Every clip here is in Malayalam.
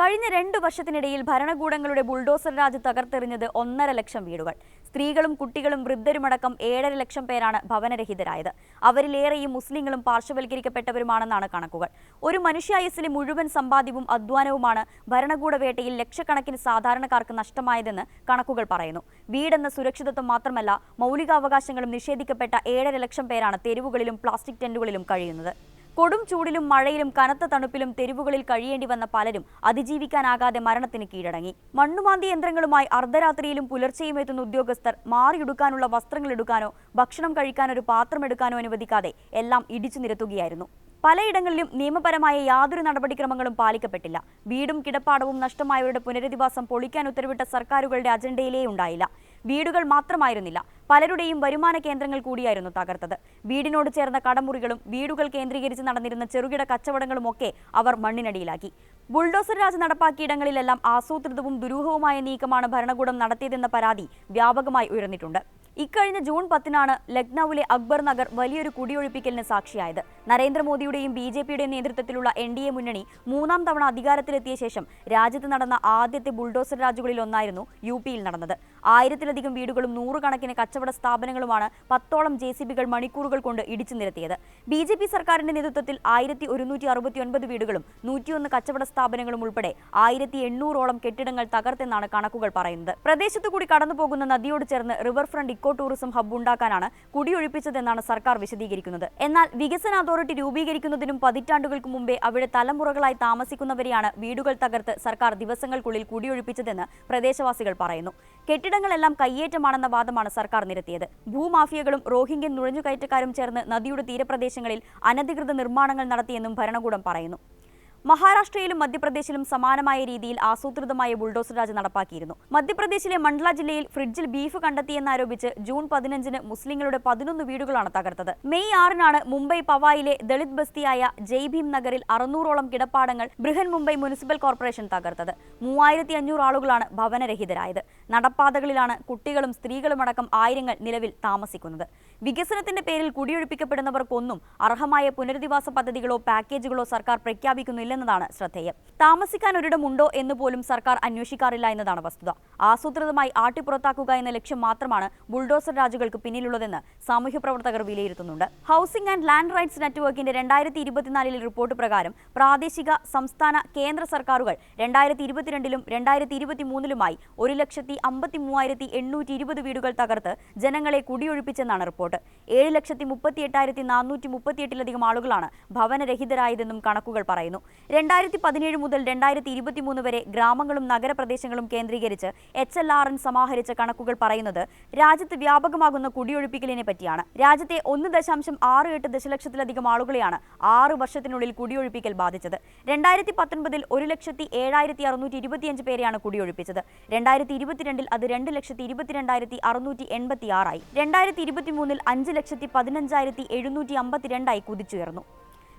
കഴിഞ്ഞ 2 വർഷത്തിനിടയിൽ ഭരണകൂടങ്ങളുടെ ബുൾഡോസർ രാജ് തകർത്തെറിഞ്ഞത് 1.5 ലക്ഷം വീടുകൾ. സ്ത്രീകളും കുട്ടികളും വൃദ്ധരുമടക്കം 7.5 ലക്ഷം പേരാണ് ഭവനരഹിതരായത്. അവരിലേറെയും മുസ്ലിങ്ങളും പാർശ്വവൽക്കരിക്കപ്പെട്ടവരുമാണെന്നാണ് കണക്കുകൾ. ഒരു മനുഷ്യായുസ്സിലെ മുഴുവൻ സമ്പാദ്യവും അധ്വാനവുമാണ് ഭരണകൂട വേട്ടയിൽ ലക്ഷക്കണക്കിന് സാധാരണക്കാർക്ക് നഷ്ടമായതെന്ന് കണക്കുകൾ പറയുന്നു. വീടെന്ന സുരക്ഷിതത്വം മാത്രമല്ല, മൗലികാവകാശങ്ങളും നിഷേധിക്കപ്പെട്ട 7.5 ലക്ഷം പേരാണ് തെരുവുകളിലും പ്ലാസ്റ്റിക് ടെന്റുകളിലും കഴിയുന്നത്. കൊടും ചൂടിലും മഴയിലും കനത്ത തണുപ്പിലും തെരുവുകളിൽ കഴിയേണ്ടി വന്ന പലരും അതിജീവിക്കാനാകാതെ മരണത്തിന് കീഴടങ്ങി. മണ്ണുമാന്തി യന്ത്രങ്ങളുമായി അർദ്ധരാത്രിയിലും പുലർച്ചെയും എത്തുന്ന ഉദ്യോഗസ്ഥർ മാറിയെടുക്കാനുള്ള വസ്ത്രങ്ങൾ എടുക്കാനോ ഭക്ഷണം കഴിക്കാനൊരു പാത്രം എടുക്കാനോ അനുവദിക്കാതെ എല്ലാം ഇടിച്ചു നിരത്തുകയായിരുന്നു. പലയിടങ്ങളിലും നിയമപരമായ യാതൊരു നടപടിക്രമങ്ങളും പാലിക്കപ്പെട്ടില്ല. വീടും കിടപ്പാടവും നഷ്ടമായവരുടെ പുനരധിവാസം പൊളിക്കാൻ ഉത്തരവിട്ട സർക്കാരുകളുടെ അജണ്ടയിലേ ഉണ്ടായില്ല. വീടുകൾ മാത്രമായിരുന്നില്ല, പലരുടെയും വരുമാന കേന്ദ്രങ്ങൾ കൂടിയായിരുന്നു തകർത്തത്. വീടിനോട് ചേർന്ന കടമുറികളും വീടുകൾ കേന്ദ്രീകരിച്ച് നടന്നിരുന്ന ചെറുകിട കച്ചവടങ്ങളുമൊക്കെ അവർ മണ്ണിനടിയിലാക്കി. ബുൾഡോസർ രാജ് നടപ്പാക്കിയിടങ്ങളിലെല്ലാം ആസൂത്രിതവും ദുരൂഹവുമായ നീക്കമാണ് ഭരണകൂടം നടത്തിയതെന്ന പരാതി വ്യാപകമായി ഉയർന്നിട്ടുണ്ട്. ഇക്കഴിഞ്ഞ ജൂൺ 10-നാണ് ലക്നൌവിലെ അക്ബർ നഗർ വലിയൊരു കുടിയൊഴിപ്പിക്കലിന് സാക്ഷിയായത്. നരേന്ദ്രമോദിയുടെയും BJPയുടെയും നേതൃത്വത്തിലുള്ള NDA മുന്നണി 3-ാം തവണ അധികാരത്തിലെത്തിയ ശേഷം രാജ്യത്ത് നടന്ന ആദ്യത്തെ ബുൾഡോസർ രാജുകളിൽ ഒന്നായിരുന്നു UPയിൽ നടന്നത്. 1000-ലധികം വീടുകളും 100 കണക്കിന് കച്ചവട സ്ഥാപനങ്ങളുമാണ് 10ഓളം JCBകൾ മണിക്കൂറുകൾ കൊണ്ട് ഇടിച്ചു നിരത്തിയത്. BJP സർക്കാരിന്റെ നേതൃത്വത്തിൽ 1169 വീടുകളും 101 കച്ചവട സ്ഥാപനങ്ങളും ഉൾപ്പെടെ 1800ഓളം കെട്ടിടങ്ങൾ തകർത്തെന്നാണ് കണക്കുകൾ പറയുന്നത്. പ്രദേശത്തുകൂടി കടന്നുപോകുന്ന നദിയോട് ചേർന്ന് river front eco tourism hub ഉണ്ടാക്കാനാണ് കുടിയൊഴിപ്പിച്ചതെന്നാണ് സർക്കാർ വിശദീകരിക്കുന്നത്. എന്നാൽ വികസന അതോറിറ്റി രൂപീകരിക്കുന്നതിനും പതിറ്റാണ്ടുകൾക്ക് മുമ്പേ അവിടെ തലമുറകളായി താമസിക്കുന്നവരെയാണ് വീടുകൾ തകർത്ത് സർക്കാർ ദിവസങ്ങൾക്കുള്ളിൽ കുടിയൊഴിപ്പിച്ചതെന്ന് പ്രദേശവാസികൾ പറയുന്നു. കെട്ടിടങ്ങളെല്ലാം കയ്യേറ്റമാണെന്ന വാദമാണ് സർക്കാർ നിരത്തിയത്. ഭൂമാഫിയകളും റോഹിംഗ്യൻ നുഴഞ്ഞുകയറ്റക്കാരും ചേർന്ന് നദിയുടെ തീരപ്രദേശങ്ങളിൽ അനധികൃത നിർമ്മാണങ്ങൾ നടത്തിയെന്നും ഭരണകൂടം പറയുന്നു. മഹാരാഷ്ട്രയിലും മധ്യപ്രദേശിലും സമാനമായ രീതിയിൽ ആസൂത്രിതമായ ബുൾഡോസർ രാജ് നടപ്പാക്കിയിരുന്നു. മധ്യപ്രദേശിലെ മണ്ഡല ജില്ലയിൽ ഫ്രിഡ്ജിൽ ബീഫ് കണ്ടെത്തിയെന്നാരോപിച്ച് ജൂൺ 15-ന് മുസ്ലിങ്ങളുടെ 11 വീടുകളാണ് തകർത്തത്. മെയ് 6-നാണ് മുംബൈ പവായിലെ ദളിത് ബസ്തിയായ ജയ് ഭീം നഗറിൽ 600ഓളം കിടപ്പാടങ്ങൾ ബൃഹൻ മുംബൈ മുനിസിപ്പൽ കോർപ്പറേഷൻ തകർത്തത്. 3500 ആളുകളാണ് ഭവനരഹിതരായത്. നടപ്പാതകളിലാണ് കുട്ടികളും സ്ത്രീകളുമടക്കം ആയിരങ്ങൾ നിലവിൽ താമസിക്കുന്നത്. വികസനത്തിന്റെ പേരിൽ കുടിയൊഴിപ്പിക്കപ്പെടുന്നവർക്കൊന്നും അർഹമായ പുനരധിവാസ പദ്ധതികളോ പാക്കേജുകളോ സർക്കാർ പ്രഖ്യാപിക്കുന്നില്ലെന്നതാണ് ശ്രദ്ധേയം. താമസിക്കാൻ ഒരിടമുണ്ടോ എന്ന് പോലും സർക്കാർ അന്വേഷിക്കാറില്ല എന്നതാണ് വസ്തുത. ആസൂത്രിതമായി ആട്ടിപ്പുറത്താക്കുക എന്ന ലക്ഷ്യം മാത്രമാണ് ബുൾഡോസർ രാജുകൾക്ക് പിന്നിലുള്ളതെന്ന് സാമൂഹ്യ പ്രവർത്തകർ വിലയിരുത്തുന്നുണ്ട്. ഹൗസിംഗ് ആൻഡ് ലാൻഡ് റൈറ്റ്സ് നെറ്റ്വർക്കിന്റെ 2024 റിപ്പോർട്ട് പ്രകാരം പ്രാദേശിക, സംസ്ഥാന, കേന്ദ്ര സർക്കാരുകൾ 2022-ലും 2023-ലുമായി 1,53,820 വീടുകൾ തകർത്ത് ജനങ്ങളെ കുടിയൊഴിപ്പിച്ചെന്നാണ് റിപ്പോർട്ട്. 7,38,438-ലധികം ആളുകളാണ് ഭവനരഹിതരായതെന്നും കണക്കുകൾ പറയുന്നു. 2017 മുതൽ 2023 വരെ ഗ്രാമങ്ങളും നഗരപ്രദേശങ്ങളും കേന്ദ്രീകരിച്ച് HLRN സമാഹരിച്ച കണക്കുകൾ പറയുന്നത് രാജ്യത്ത് വ്യാപകമാകുന്ന കുടിയൊഴിപ്പിക്കലിനെ പറ്റിയാണ്. രാജ്യത്തെ 1.68 ദശലക്ഷത്തിലധികം ആളുകളെയാണ് 6 വർഷത്തിനുള്ളിൽ കുടിയൊഴിപ്പിക്കൽ ബാധിച്ചത്. 2019-ൽ 1,07,625 പേരെയാണ് കുടിയൊഴിപ്പിച്ചത്. 2022-ൽ അത് 2,22,686 ആയി. 2023-ൽ 5,15,752 കുതിച്ചുയർന്നു.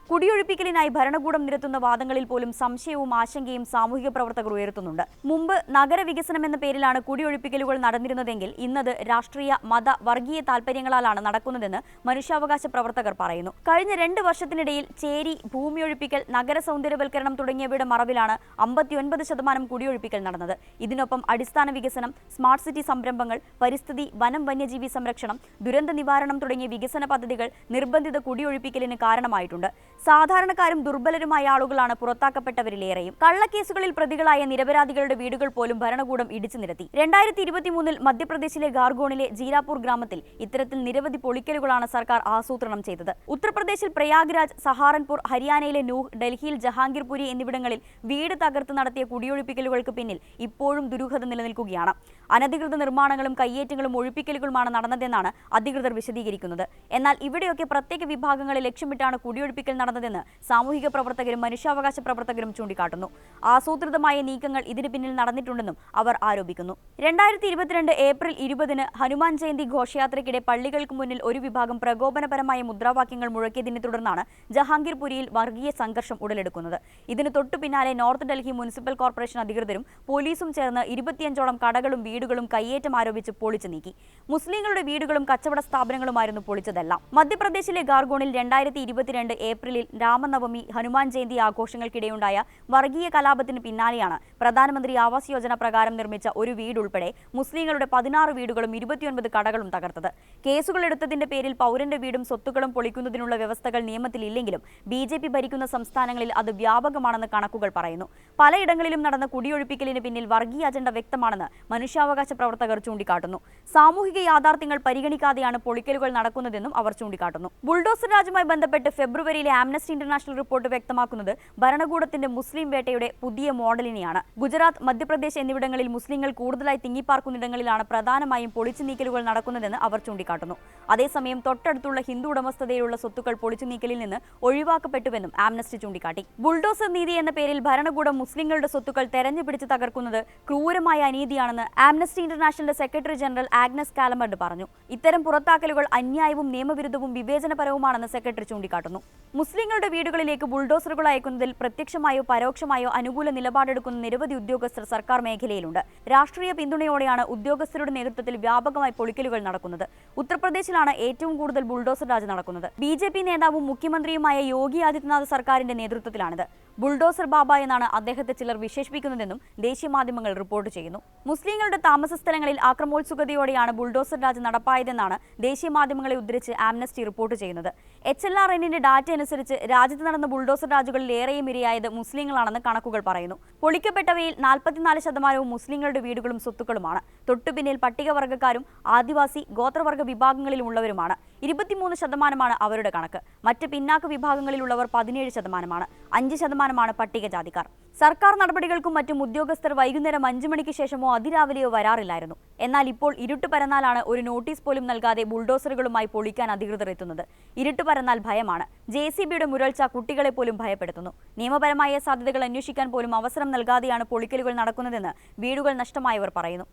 കുടിയൊഴിപ്പിക്കലിനായി ഭരണകൂടം നിരത്തുന്ന വാദങ്ങളിൽ പോലും സംശയവും ആശങ്കയും സാമൂഹിക പ്രവർത്തകർ ഉയർത്തുന്നുണ്ട്. മുമ്പ് നഗരവികസനം എന്ന പേരിലാണ് കുടിയൊഴിപ്പിക്കലുകൾ നടന്നിരുന്നതെങ്കിൽ ഇന്നത് രാഷ്ട്രീയ, മത, വർഗീയ താൽപര്യങ്ങളാലാണ് നടക്കുന്നതെന്ന് മനുഷ്യാവകാശ പ്രവർത്തകർ പറയുന്നു. കഴിഞ്ഞ 2 വർഷത്തിനിടയിൽ ചേരി, ഭൂമിയൊഴിപ്പിക്കൽ, നഗര സൗന്ദര്യവൽക്കരണം തുടങ്ങിയവയുടെ മറവിലാണ് 59% കുടിയൊഴിപ്പിക്കൽ നടന്നത്. ഇതിനൊപ്പം അടിസ്ഥാന വികസനം, സ്മാർട്ട് സിറ്റി സംരംഭങ്ങൾ, പരിസ്ഥിതി, വനം, വന്യജീവി സംരക്ഷണം, ദുരന്ത നിവാരണം തുടങ്ങിയ വികസന പദ്ധതികൾ നിർബന്ധിത കുടിയൊഴിപ്പിക്കലിന് കാരണമായിട്ടുണ്ട്. സാധാരണക്കാരും ദുർബലരുമായ ആളുകളാണ് പുറത്താക്കപ്പെട്ടവരിലേറെയും. കള്ളക്കേസുകളിൽ പ്രതികളായ നിരപരാധികളുടെ വീടുകൾ പോലും ഭരണകൂടം ഇടിച്ചു നിരത്തി. 2023-ൽ മധ്യപ്രദേശിലെ ഗാർഗോണിലെ ജീരാപൂർ ഗ്രാമത്തിൽ ഇത്തരത്തിൽ നിരവധി പൊളിക്കലുകളാണ് സർക്കാർ ആസൂത്രണം ചെയ്തത്. ഉത്തർപ്രദേശിൽ പ്രയാഗ്രാജ്, സഹാറൻപൂർ, ഹരിയാനയിലെ നൂഹ്, ഡൽഹിയിൽ ജഹാംഗീർപുരി എന്നിവിടങ്ങളിൽ വീട് തകർത്ത് നടത്തിയ കുടിയൊഴിപ്പിക്കലുകൾക്ക് പിന്നിൽ ഇപ്പോഴും ദുരൂഹത നിലനിൽക്കുകയാണ്. അനധികൃത നിർമ്മാണങ്ങളും കയ്യേറ്റങ്ങളും ഒഴിപ്പിക്കലുകളുമാണ് നടന്നതെന്നാണ് അധികൃതർ വിശദീകരിക്കുന്നത്. എന്നാൽ ഇവിടെയൊക്കെ പ്രത്യേക വിഭാഗങ്ങളെ ലക്ഷ്യമിട്ടാണ് കുടിയൊഴിപ്പിക്കൽ നടന്നതെന്ന് സാമൂഹിക പ്രവർത്തകരും മനുഷ്യാവകാശ പ്രവർത്തകരും ചൂണ്ടിക്കാട്ടുന്നു. ആസൂത്രിതമായ നീക്കങ്ങൾ ഇതിന് പിന്നിൽ നടന്നിട്ടുണ്ടെന്നും അവർ ആരോപിക്കുന്നു. 2022 ഏപ്രിൽ 20-ന് ഹനുമാൻ ജയന്തി ഘോഷയാത്രയ്ക്കിടെ പള്ളികൾക്ക് മുന്നിൽ ഒരു വിഭാഗം പ്രകോപനപരമായ മുദ്രാവാക്യങ്ങൾ മുഴക്കിയതിനെ തുടർന്നാണ് ജഹാംഗീർപുരിയിൽ വർഗീയ സംഘർഷം ഉടലെടുക്കുന്നത്. ഇതിന് തൊട്ടു പിന്നാലെ നോർത്ത് ഡൽഹി മുനിസിപ്പൽ കോർപ്പറേഷൻ അധികൃതരും പോലീസും ചേർന്ന് 25ഓളം കടകളും വീടുകളും കയ്യേറ്റം ആരോപിച്ച് പൊളിച്ചു നീക്കി. മുസ്ലിങ്ങളുടെ വീടുകളും കച്ചവട സ്ഥാപനങ്ങളുമായിരുന്നു പൊളിച്ചതെല്ലാം. മധ്യപ്രദേശിലെ ഗാർഗോണിൽ 2022 ഏപ്രിലിൽ രാമനവമി, ഹനുമാൻ ജയന്തി ആഘോഷങ്ങൾക്കിടെയുണ്ടായ വർഗീയ കലാപത്തിന് പിന്നാലെയാണ് പ്രധാനമന്ത്രി ആവാസ് യോജന പ്രകാരം നിർമ്മിച്ച ഒരു വീടുൾപ്പെടെ മുസ്ലിങ്ങളുടെ 16 വീടുകളും 29 കടകളും തകർത്തത്. കേസുകൾ എടുത്തതിന്റെ പേരിൽ പൗരന്റെ വീടും സ്വത്തുക്കളും പൊളിക്കുന്നതിനുള്ള വ്യവസ്ഥകൾ നിയമത്തിലില്ലെങ്കിലും BJP ഭരിക്കുന്ന സംസ്ഥാനങ്ങളിൽ അത് വ്യാപകമാണെന്ന് കണക്കുകൾ പറയുന്നു. പലയിടങ്ങളിലും നടന്ന കുടിയൊഴിപ്പിക്കലിന് പിന്നിൽ വർഗീയ അജണ്ട വ്യക്തമാണെന്ന് മനുഷ്യാവകാശ പ്രവർത്തകർ ചൂണ്ടിക്കാട്ടുന്നു. സാമൂഹിക യാഥാർത്ഥ്യങ്ങൾ പരിഗണിക്കാതെയാണ് പൊളിക്കലുകൾ നടക്കുന്നതെന്നും അവർ ചൂണ്ടിക്കാട്ടുന്നു. ബുൾഡോസർ രാജുമായി ബന്ധപ്പെട്ട് ഫെബ്രുവരിയിലെ ആംനസ്റ്റി ഇന്റർനാഷണൽ റിപ്പോർട്ട് വ്യക്തമാക്കുന്നത് ഭരണകൂടത്തിന്റെ മുസ്ലിം വേട്ടയുടെ പുതിയ മോഡലിനെയാണ്. ഗുജറാത്ത്, മധ്യപ്രദേശ് എന്നിവിടങ്ങളിൽ മുസ്ലിങ്ങൾ കൂടുതലായി തിങ്ങിപ്പാർക്കുന്നിടങ്ങളിലാണ് പ്രധാനമായും പൊളിച്ചു നീക്കലുകൾ നടക്കുന്നതെന്ന് അവർ ചൂണ്ടിക്കാട്ടുന്നു. അതേസമയം തൊട്ടടുത്തുള്ള ഹിന്ദു ഉടമസ്ഥതയിലുള്ള സ്വത്തുക്കൾ പൊളിച്ചു നീക്കലിൽ നിന്ന് ഒഴിവാക്കപ്പെട്ടുവെന്നും ആംനസ്റ്റി ചൂണ്ടിക്കാട്ടി. ബുൾഡോസർ നീതി എന്ന പേരിൽ ഭരണകൂടം മുസ്ലിങ്ങളുടെ സ്വത്തുക്കൾ തെരഞ്ഞുപിടിച്ച് തകർക്കുന്നത് ക്രൂരമായ അനീതിയാണെന്ന് ആംനസ്റ്റി ഇന്റർനാഷണലിന്റെ സെക്രട്ടറി ജനറൽ ആഗ്നസ് കാലമർഡ് പറഞ്ഞു. ഇത്തരം പുറത്താക്കലുകൾ അന്യായവും നിയമവിരുദ്ധവും വിവേചനപരവുമാണെന്ന് സെക്രട്ടറി ചൂണ്ടിക്കാട്ടുന്നു. മുസ്ലിങ്ങളുടെ വീടുകളിലേക്ക് ബുൾഡോസറുകൾ അയക്കുന്നതിൽ പ്രത്യക്ഷമായോ പരോക്ഷമായോ അനുകൂല നിലപാടെടുക്കുന്ന നിരവധി ഉദ്യോഗസ്ഥർ സർക്കാർ മേഖലയിലുണ്ട്. രാഷ്ട്രീയ പിന്തുണയോടെയാണ് ഉദ്യോഗസ്ഥരുടെ നേതൃത്വത്തിൽ വ്യാപകമായി പൊളിക്കലുകൾ നടക്കുന്നത്. ഉത്തർപ്രദേശിലാണ് ഏറ്റവും കൂടുതൽ ബുൾഡോസർ രാജ് നടക്കുന്നത്. BJP നേതാവും മുഖ്യമന്ത്രിയുമായ യോഗി ആദിത്യനാഥ് സർക്കാരിന്റെ നേതൃത്വത്തിലാണിത്. ബുൾഡോസർ ബാബ എന്നാണ് അദ്ദേഹത്തെ ചിലർ വിശേഷിപ്പിക്കുന്നതെന്നും ദേശീയ മാധ്യമങ്ങൾ റിപ്പോർട്ട് ചെയ്യുന്നു. മുസ്ലിങ്ങളുടെ താമസ സ്ഥലങ്ങളിൽ ആക്രമോത്സുകതയോടെയാണ് ബുൾഡോസർ രാജ് നടപ്പായതെന്നാണ് ദേശീയ മാധ്യമങ്ങളെ ഉദ്ധരിച്ച് ആംനസ്റ്റി റിപ്പോർട്ട് ചെയ്യുന്നത്. HLRNന്റെ ഡാറ്റ അനുസരിച്ച് രാജ്യത്ത് നടന്ന ബുൾഡോസർ രാജുകളിൽ ഏറെയും ഇരയായത് മുസ്ലിങ്ങളാണെന്ന് കണക്കുകൾ പറയുന്നു. പൊളിക്കപ്പെട്ടവയിൽ 44% മുസ്ലിങ്ങളുടെ വീടുകളും സ്വത്തുക്കളുമാണ്. തൊട്ടുപിന്നിൽ പട്ടികവർഗ്ഗക്കാരും ആദിവാസി, ഗോത്രവർഗ്ഗ വിഭാഗങ്ങളിലുള്ളവരുമാണ്. 23% അവരുടെ കണക്ക്. മറ്റ് പിന്നാക്ക വിഭാഗങ്ങളിലുള്ളവർ 17%. 5% പട്ടികജാതിക്കാർ. സർക്കാർ നടപടികൾക്കും മറ്റും ഉദ്യോഗസ്ഥർ വൈകുന്നേരം 5 മണിക്ക് ശേഷമോ അതിരാവിലെയോ വരാറില്ലായിരുന്നു. എന്നാൽ ഇപ്പോൾ ഇരുട്ട് പരന്നാലാണ് ഒരു നോട്ടീസ് പോലും നൽകാതെ ബുൾഡോസറുകളുമായി പൊളിക്കാൻ അധികൃതർ എത്തുന്നത്. ഇരുട്ട് പരന്നാൽ ഭയമാണ്. JCBയുടെ മുരൾച്ച കുട്ടികളെ പോലും ഭയപ്പെടുത്തുന്നു. നിയമപരമായ സാധ്യതകൾ അന്വേഷിക്കാൻ പോലും അവസരം നൽകാതെയാണ് പൊളിക്കലുകൾ നടക്കുന്നതെന്ന് വീടുകൾ നഷ്ടമായവർ പറയുന്നു.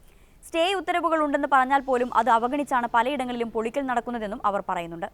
സ്റ്റേ ഉത്തരവുകൾ ഉണ്ടെന്ന് പറഞ്ഞാൽ പോലും അത് അവഗണിച്ചാണ് പലയിടങ്ങളിലും പൊളിക്കൽ നടക്കുന്നതെന്നും അവർ പറയുന്നുണ്ട്.